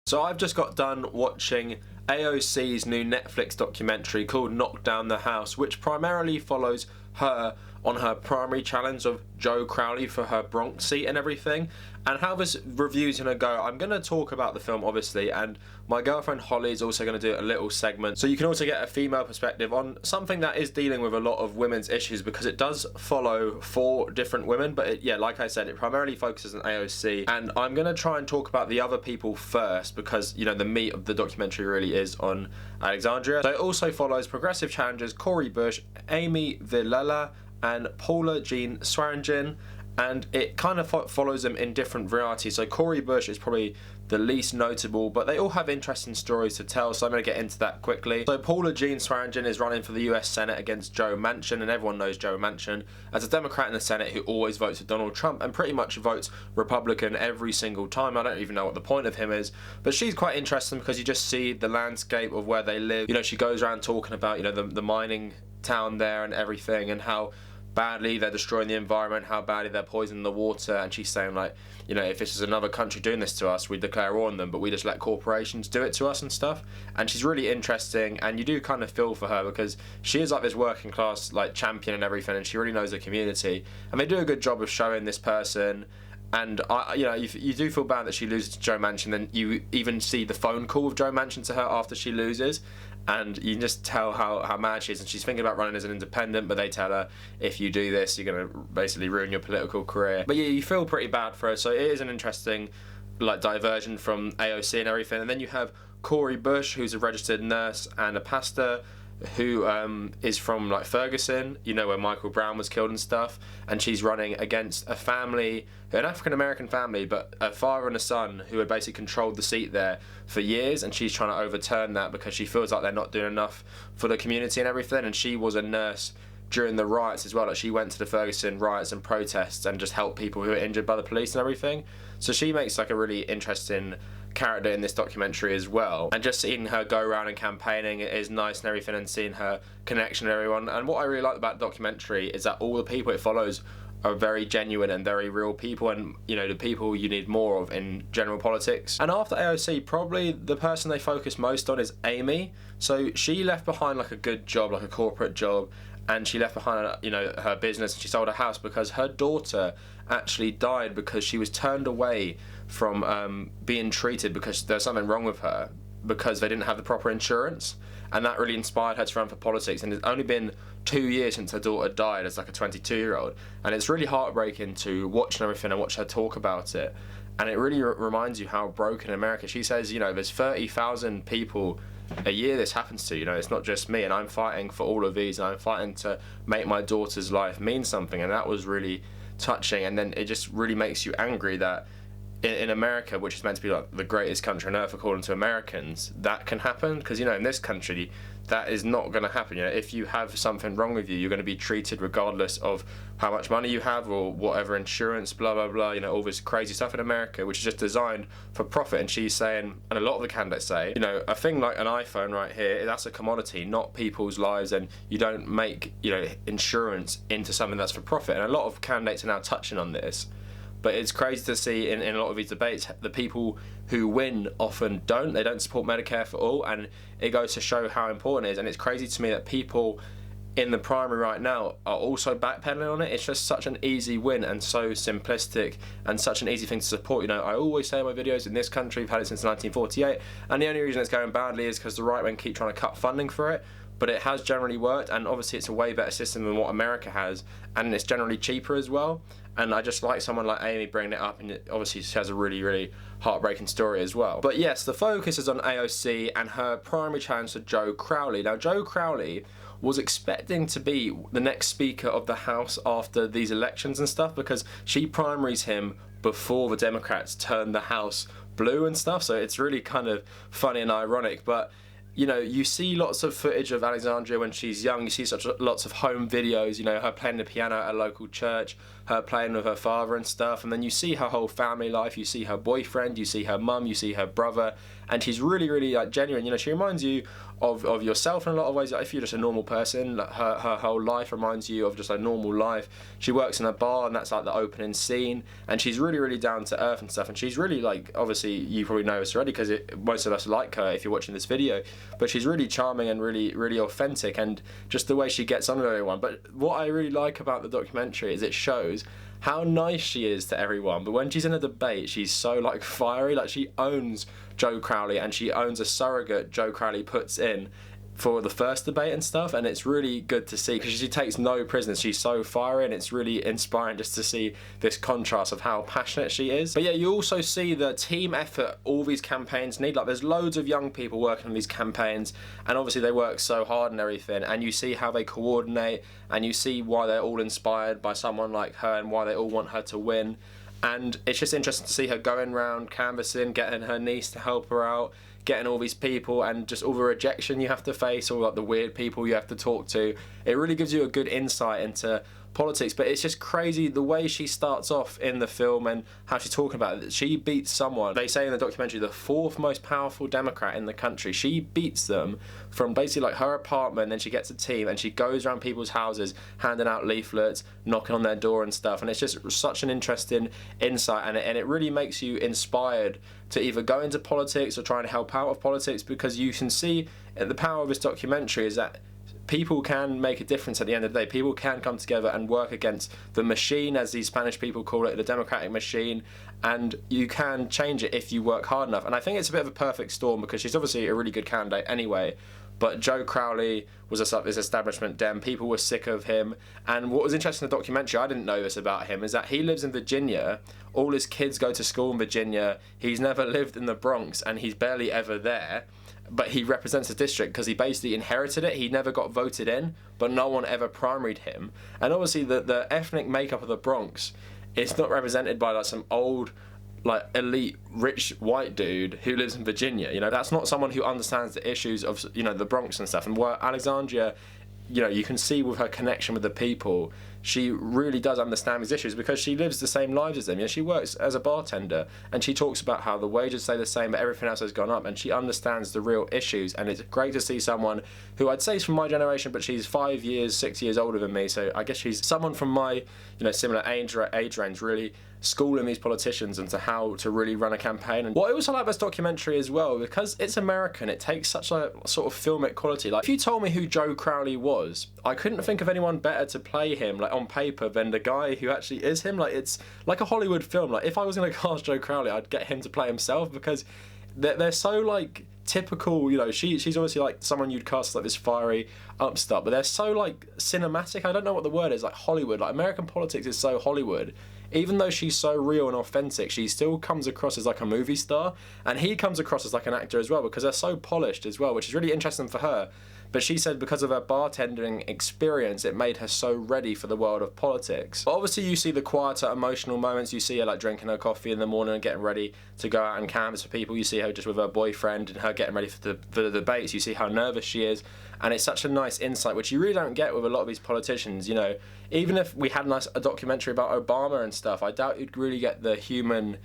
So I've just got done watching AOC's new Netflix documentary called Knock Down the House, which primarily follows her on her primary challenge of Joe Crowley for her Bronx seat and everything, and how this review's gonna go. I'm gonna talk about the film obviously, and my girlfriend Hollie is also gonna do a little segment, so you can also get a female perspective on something that is dealing with a lot of women's issues, because it does follow 4 different women, but yeah, like I said, it primarily focuses on AOC, and I'm gonna try and talk about the other people first, because you know the meat of the documentary really is on Alexandria. So it also follows progressive challengers Cori Bush, Amy Vilela, and Paula Jean Swearengin, and it kind of follows them in different varieties. So Cori Bush is probably the least notable, but they all have interesting stories to tell, so I'm going to get into that quickly. So Paula Jean Swearengin is running for the US Senate against Joe Manchin, and everyone knows Joe Manchin as a Democrat in the Senate who always votes for Donald Trump and pretty much votes Republican every single time. I don't even know what the point of him is, but she's quite interesting because you just see the landscape of where they live. You know, she goes around talking about, you know, the mining town there and everything, and how badly they're destroying the environment, how badly they're poisoning the water, and she's saying, like, you know, if this is another country doing this to us, we declare war on them, but we just let corporations do it to us and stuff. And she's really interesting, and you do kind of feel for her because she is like this working class like champion and everything, and she really knows the community, and they do a good job of showing this person. And you know, you do feel bad that she loses to Joe Manchin. Then you even see the phone call of Joe Manchin to her after she loses, and you can just tell how mad she is. And she's thinking about running as an independent, but they tell her, if you do this, you're going to basically ruin your political career. But yeah, you feel pretty bad for her. So it is an interesting like diversion from AOC and everything. And then you have Cori Bush, who's a registered nurse and a pastor, who is from like Ferguson, you know, where Michael Brown was killed and stuff, and she's running against a family, an African-American family, but a father and a son who had basically controlled the seat there for years, and she's trying to overturn that because she feels like they're not doing enough for the community and everything. And she was a nurse during the riots as well. Like, she went to the Ferguson riots and protests and just helped people who were injured by the police and everything. So she makes like a really interesting character in this documentary as well, and just seeing her go around and campaigning is nice and everything, and seeing her connection with everyone. And what I really like about the documentary is that all the people it follows are very genuine and very real people, and you know, the people you need more of in general politics. And after AOC, probably the person they focus most on is Amy. So she left behind like a good job, like a corporate job, and she left behind, you know, her business, and she sold her house because her daughter actually died because she was turned away from being treated because there's something wrong with her, because they didn't have the proper insurance. And that really inspired her to run for politics. And it's only been 2 years since her daughter died as like a 22-year-old, and it's really heartbreaking to watch and everything and watch her talk about it. And it really reminds you how broken America. She says, you know, there's 30,000 people a year this happens to, you know, it's not just me, and I'm fighting for all of these, and I'm fighting to make my daughter's life mean something. And that was really touching. And then it just really makes you angry that in America, which is meant to be like the greatest country on earth according to Americans, that can happen. Because, you know, in this country that is not going to happen. You know, if you have something wrong with you, you're going to be treated regardless of how much money you have or whatever insurance, blah blah blah, you know, all this crazy stuff in America, which is just designed for profit. And she's saying, and a lot of the candidates say, you know, a thing like an iPhone right here, that's a commodity, not people's lives, and you don't make, you know, insurance into something that's for profit. And a lot of candidates are now touching on this. But it's crazy to see in a lot of these debates, the people who win often don't. They don't support Medicare for all, and it goes to show how important it is. And it's crazy to me that people in the primary right now are also backpedaling on it. It's just such an easy win and so simplistic and such an easy thing to support. You know, I always say in my videos, in this country, we've had it since 1948, and the only reason it's going badly is because the right wing keep trying to cut funding for it. But it has generally worked, and obviously it's a way better system than what America has, and it's generally cheaper as well. And I just like someone like Amy bringing it up, and obviously she has a really, really heartbreaking story as well. But yes, the focus is on AOC and her primary challenge to Joe Crowley. Now, Joe Crowley was expecting to be the next Speaker of the House after these elections and stuff, because she primaries him before the Democrats turned the House blue and stuff. So it's really kind of funny and ironic. But you know, you see lots of footage of Alexandria when she's young. You see lots of home videos, you know, her playing the piano at a local church, her playing with her father and stuff, and then you see her whole family life, you see her boyfriend, you see her mum, you see her brother, and she's really, really like genuine. You know, she reminds you of yourself in a lot of ways. Like, if you're just a normal person, like her whole life reminds you of just a normal life. She works in a bar, and that's like the opening scene, and she's really, really down to earth and stuff, and she's really like, obviously you probably know this already because most of us like her if you're watching this video, but she's really charming and really, really authentic, and just the way she gets on with everyone. But what I really like about the documentary is it shows how nice she is to everyone, but when she's in a debate, she's so like fiery. Like, she owns Joe Crowley, and she owns a surrogate Joe Crowley puts in for the first debate and stuff, and it's really good to see because she takes no prisoners. She's so fiery, and it's really inspiring just to see this contrast of how passionate she is. But yeah, you also see the team effort all these campaigns need. Like, there's loads of young people working on these campaigns, and obviously they work so hard and everything, and you see how they coordinate, and you see why they're all inspired by someone like her and why they all want her to win. And it's just interesting to see her going around canvassing, getting her niece to help her out, getting all these people, and just all the rejection you have to face, all like the weird people you have to talk to. It really gives you a good insight into politics. But it's just crazy the way she starts off in the film and how she's talking about it. She beats someone, they say in the documentary, the 4th most powerful Democrat in the country. She beats them from basically like her apartment, and then she gets a team and she goes around people's houses handing out leaflets, knocking on their door and stuff. And it's just such an interesting insight, and it really makes you inspired to either go into politics or try and help out with politics, because you can see the power of this documentary is that people can make a difference at the end of the day. People can come together and work against the machine, as these Spanish people call it, the democratic machine, and you can change it if you work hard enough. And I think it's a bit of a perfect storm, because she's obviously a really good candidate anyway, but Joe Crowley was this establishment Dem. People were sick of him. And what was interesting in the documentary, I didn't know this about him, is that he lives in Virginia. All his kids go to school in Virginia. He's never lived in the Bronx, and he's barely ever there. But he represents the district because he basically inherited it. He never got voted in, but no one ever primaried him. And obviously the ethnic makeup of the Bronx is not represented by like some old, like elite rich white dude who lives in Virginia. You know, that's not someone who understands the issues of, you know, the Bronx and stuff. And where Alexandria, you know, you can see with her connection with the people, she really does understand these issues because she lives the same lives as them. You know, she works as a bartender, and she talks about how the wages stay the same, but everything else has gone up, and she understands the real issues. And it's great to see someone who I'd say is from my generation, but she's 5 years, 6 years older than me, so I guess she's someone from my, you know, similar age range, really schooling these politicians into how to really run a campaign. And what I also like about this documentary as well, because it's American, it takes such a sort of filmic quality. Like, if you told me who Joe Crowley was, I couldn't think of anyone better to play him, like on paper, than the guy who actually is him. Like, it's like a Hollywood film. Like, if I was going to cast Joe Crowley, I'd get him to play himself, because they're so like typical. You know, she's obviously like someone you'd cast like this fiery upstart, but they're so like cinematic. I don't know what the word is, like Hollywood. Like, American politics is so Hollywood. Even though she's so real and authentic, she still comes across as like a movie star, and he comes across as like an actor as well, because they're so polished as well, which is really interesting for her. But she said because of her bartending experience, it made her so ready for the world of politics. But obviously you see the quieter emotional moments. You see her like drinking her coffee in the morning and getting ready to go out and canvass for people. You see her just with her boyfriend and her getting ready for the debates. You see how nervous she is. And it's such a nice insight, which you really don't get with a lot of these politicians. You know, even if we had a documentary about Obama and stuff, I doubt you'd really get the human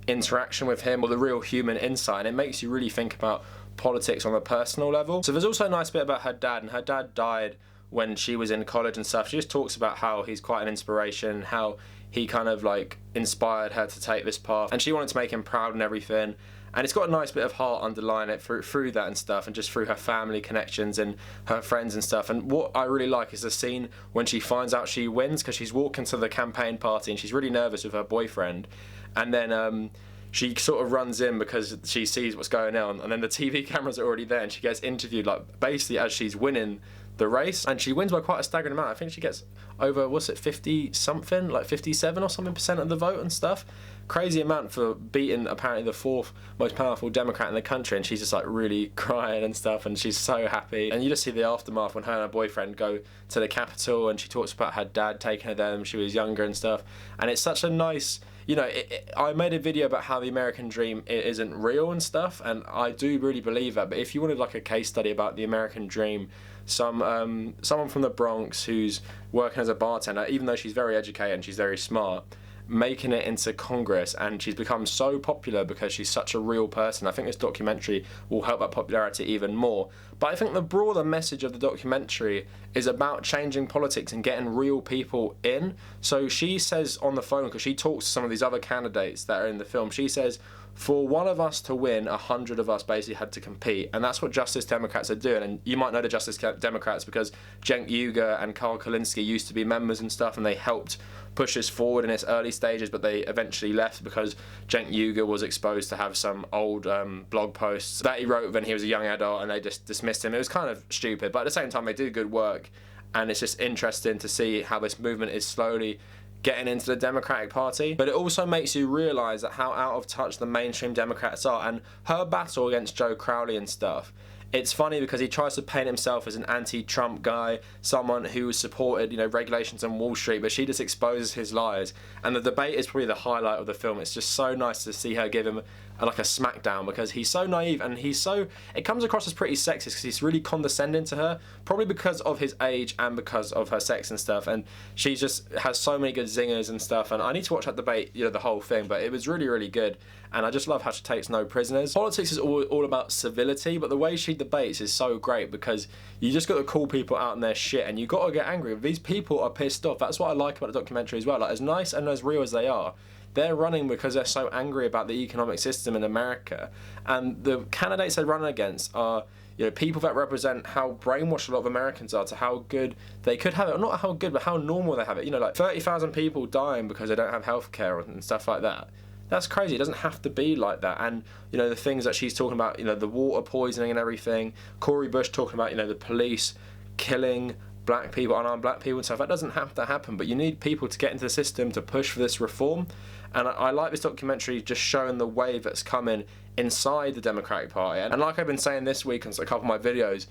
interaction with him or the real human insight. And it makes you really think about politics on a personal level. So there's also a nice bit about her dad, and her dad died when she was in college and stuff. She just talks about how he's quite an inspiration, how he kind of like inspired her to take this path, and she wanted to make him proud and everything. And it's got a nice bit of heart underlying it through that and stuff, and just through her family connections and her friends and stuff. And what I really like is the scene when she finds out she wins, because she's walking to the campaign party and she's really nervous with her boyfriend, and then she sort of runs in because she sees what's going on, and then the TV cameras are already there, and she gets interviewed like basically as she's winning the race, and she wins by quite a staggering amount. I think she gets over, what's it, 50 something, like 57 or something % of the vote and stuff. Crazy amount for beating apparently the 4th most powerful Democrat in the country, and she's just like really crying and stuff, and she's so happy. And you just see the aftermath when her and her boyfriend go to the Capitol, and she talks about her dad taking her there when she was younger and stuff. And it's such a nice, you know, I made a video about how the American dream isn't real and stuff, and I do really believe that. But if you wanted like a case study about the American dream, someone from the Bronx who's working as a bartender, even though she's very educated and she's very smart, making it into Congress, and she's become so popular because she's such a real person. I think this documentary will help that popularity even more. But I think the broader message of the documentary is about changing politics and getting real people in. So she says on the phone, because she talks to some of these other candidates that are in the film, she says, for one of us to win, 100 of us basically had to compete. And that's what Justice Democrats are doing. And you might know the Justice Democrats because Cenk Uygur and Carl Kalinske used to be members and stuff, and they helped push this forward in its early stages, but they eventually left because Cenk Uygur was exposed to have some old blog posts that he wrote when he was a young adult, and they just dismissed him. It was kind of stupid, but at the same time they do good work, and it's just interesting to see how this movement is slowly getting into the Democratic Party. But it also makes you realise that how out of touch the mainstream Democrats are, and her battle against Joe Crowley and stuff. It's funny because he tries to paint himself as an anti-Trump guy, someone who supported, you know, regulations on Wall Street, but she just exposes his lies. And the debate is probably the highlight of the film. It's just so nice to see her give him like a smackdown, because he's so naive and it comes across as pretty sexist because he's really condescending to her, probably because of his age and because of her sex and stuff. And she just has so many good zingers and stuff. And I need to watch that debate, you know, the whole thing, but it was really, really good. And I just love how she takes no prisoners. Politics is all about civility, but the way she debates is so great because you just got to call people out on their shit, and you got to get angry. These people are pissed off. That's what I like about the documentary as well. Like, as nice and as real as they are, they're running because they're so angry about the economic system in America. And the candidates they run against are, you know, people that represent how brainwashed a lot of Americans are to how good they could have it. Or not how good, but how normal they have it. You know, like 30,000 people dying because they don't have healthcare and stuff like that. That's crazy. It doesn't have to be like that. And, you know, the things that she's talking about, you know, the water poisoning and everything. Cori Bush talking about, you know, the police killing black people, unarmed black people and stuff. That doesn't have to happen, but you need people to get into the system to push for this reform. And I like this documentary just showing the wave that's coming inside the Democratic Party. And like I've been saying this week on a couple of my videos,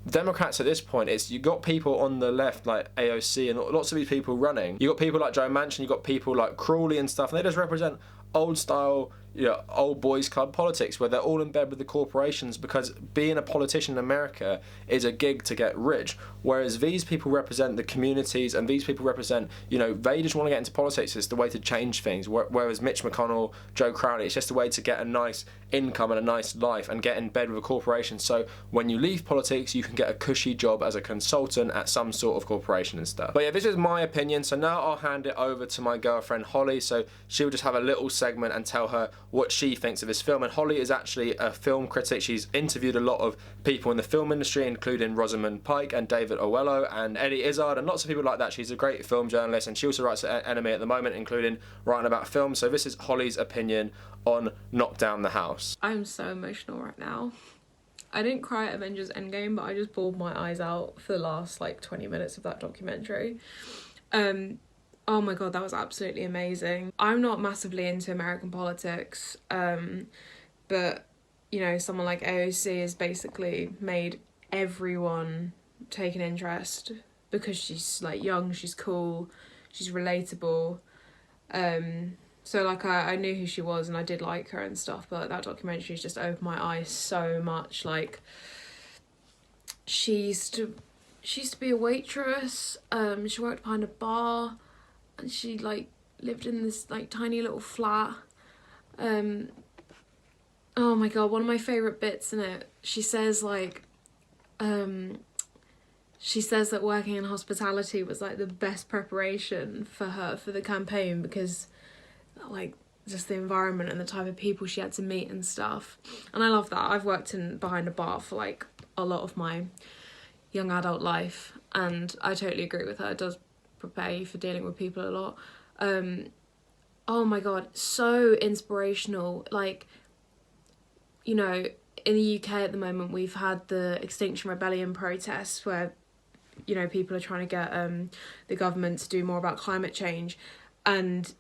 Democrats at this point, you got people on the left like AOC and lots of these people running. You got people like Joe Manchin, you got people like Crowley and stuff, and they just represent old style, you know, old boys club politics where they're all in bed with the corporations, because being a politician in America is a gig to get rich, whereas these people represent the communities, and these people represent, you know, they just want to get into politics. It's the way to change things, whereas Mitch McConnell, Joe Crowley, it's just a way to get a nice income and a nice life and get in bed with a corporation, so when you leave politics you can get a cushy job as a consultant at some sort of corporation and stuff. But yeah, this is my opinion, so now I'll hand it over to my girlfriend Hollie, so she'll just have a little segment and tell her what she thinks of this film. And Hollie is actually a film critic. She's interviewed a lot of people in the film industry, including Rosamund Pike and David Oyelowo and Eddie Izzard and lots of people like that. She's a great film journalist, and she also writes at Enemy at the moment, including writing about film. So this is Hollie's opinion on Knock Down the House. I'm so emotional right now. I didn't cry at Avengers Endgame, but I just bawled my eyes out for the last like 20 minutes of that documentary. Oh my god, that was absolutely amazing. I'm not massively into American politics, but you know, someone like AOC has basically made everyone take an interest because she's like young, she's cool, she's relatable. So like I knew who she was and I did like her and stuff, but that documentary's just opened my eyes so much. Like, she used to be a waitress, she worked behind a bar, and she like lived in this like tiny little flat. Oh my god, one of my favourite bits in it, she says like, she says that working in hospitality was like the best preparation for her for the campaign, because like just the environment and the type of people she had to meet and stuff. And I love that. I've worked behind a bar for like a lot of my young adult life, and I totally agree with her. It does prepare you for dealing with people a lot. Oh my god, so inspirational. Like, you know, in the UK at the moment we've had the Extinction Rebellion protests where, you know, people are trying to get the government to do more about climate change, and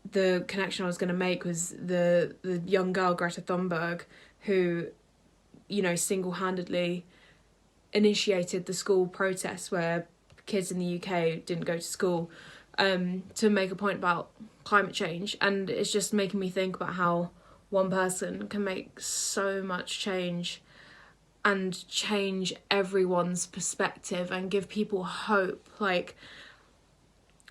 the connection I was going to make was the young girl Greta Thunberg, who, you know, single-handedly initiated the school protests where kids in the UK didn't go to school, to make a point about climate change, and it's just making me think about how one person can make so much change and change everyone's perspective and give people hope. Like,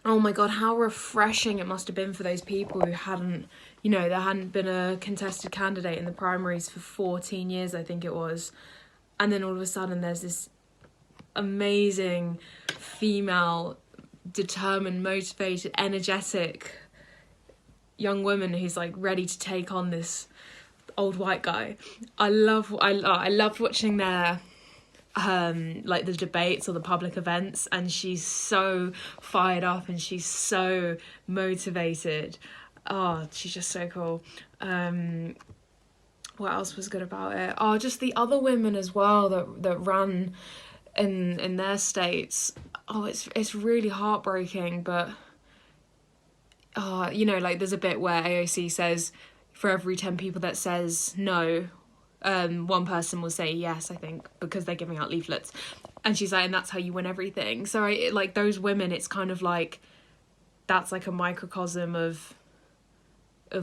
oh my god, how refreshing it must have been for those people who hadn't, you know, there hadn't been a contested candidate in the primaries for 14 years, I think it was, and then all of a sudden there's this amazing female, determined, motivated, energetic young woman who's like ready to take on this old white guy. I loved watching their like the debates or the public events, and she's so fired up and she's so motivated. Oh, she's just so cool. What else was good about it? Oh, just the other women as well that ran in their states. Oh, it's really heartbreaking, but you know, like there's a bit where AOC says for every 10 people that says no, one person will say yes, I think, because they're giving out leaflets. And she's like, and that's how you win everything. So like those women, it's kind of like, that's like a microcosm of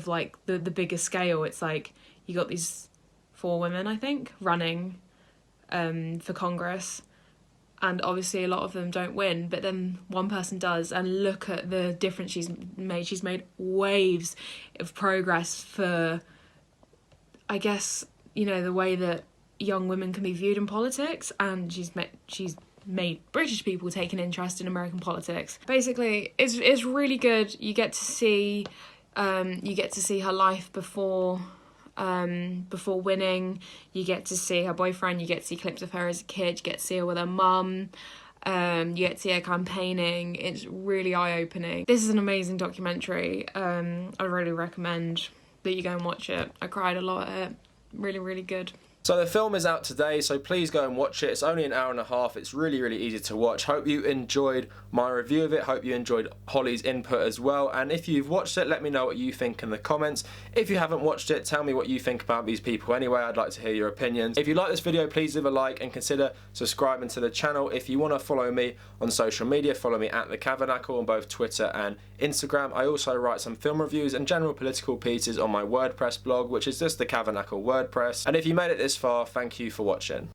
like the bigger scale. It's like you got these 4 women, I think, running for Congress. And obviously a lot of them don't win, but then one person does, and look at the difference she's made. She's made waves of progress for, I guess, you know, the way that young women can be viewed in politics, and she's made British people take an interest in American politics. Basically, it's really good. You get to see her life before winning. You get to see her boyfriend, you get to see clips of her as a kid, you get to see her with her mum, you get to see her campaigning. It's really eye-opening. This is an amazing documentary. I really recommend that you go and watch it. I cried a lot at it. Really, really good. So the film is out today, so please go and watch it. It's only an hour and a half. It's really, really easy to watch. Hope you enjoyed my review of it. Hope you enjoyed Hollie's input as well. And if you've watched it, let me know what you think in the comments. If you haven't watched it, tell me what you think about these people anyway. I'd like to hear your opinions. If you like this video, please leave a like and consider subscribing to the channel. If you want to follow me on social media, follow me at The Tabernacle on both Twitter and Instagram. I also write some film reviews and general political pieces on my WordPress blog, which is just The Tabernacle WordPress. And if you made it this far, thank you for watching.